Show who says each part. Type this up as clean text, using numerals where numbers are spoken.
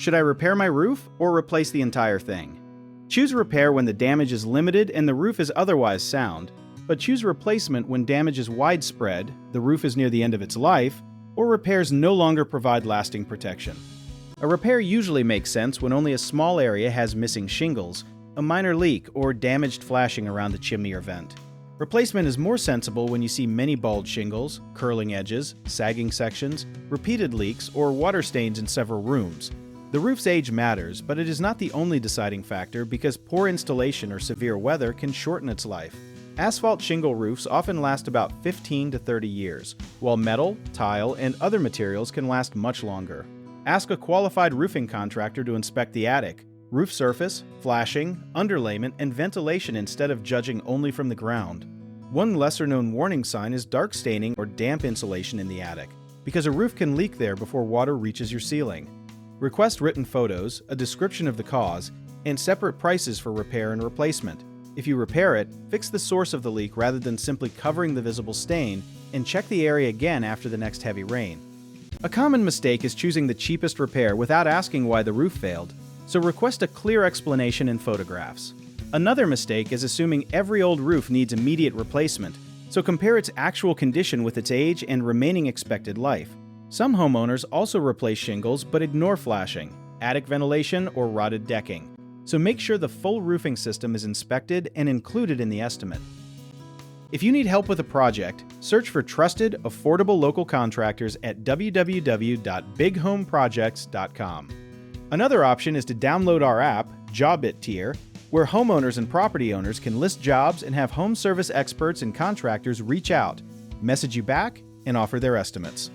Speaker 1: Should I repair my roof or replace the entire thing? Choose repair when the damage is limited and the roof is otherwise sound, but choose replacement when damage is widespread, the roof is near the end of its life, or repairs no longer provide lasting protection. A repair usually makes sense when only a small area has missing shingles, a minor leak, or damaged flashing around the chimney or vent. Replacement is more sensible when you see many bald shingles, curling edges, sagging sections, repeated leaks, or water stains in several rooms. The roof's age matters, but it is not the only deciding factor because poor installation or severe weather can shorten its life. Asphalt shingle roofs often last about 15 to 30 years, while metal, tile, and other materials can last much longer. Ask a qualified roofing contractor to inspect the attic, roof surface, flashing, underlayment, and ventilation instead of judging only from the ground. One lesser-known warning sign is dark staining or damp insulation in the attic, because a roof can leak there before water reaches your ceiling. Request written photos, a description of the cause, and separate prices for repair and replacement. If you repair it, fix the source of the leak rather than simply covering the visible stain, and check the area again after the next heavy rain. A common mistake is choosing the cheapest repair without asking why the roof failed, so request a clear explanation in photographs. Another mistake is assuming every old roof needs immediate replacement, so compare its actual condition with its age and remaining expected life. Some homeowners also replace shingles but ignore flashing, attic ventilation, or rotted decking, so make sure the full roofing system is inspected and included in the estimate. If you need help with a project, search for trusted, affordable local contractors at www.bighomeprojects.com. Another option is to download our app, Job It Tier, where homeowners and property owners can list jobs and have home service experts and contractors reach out, message you back, and offer their estimates.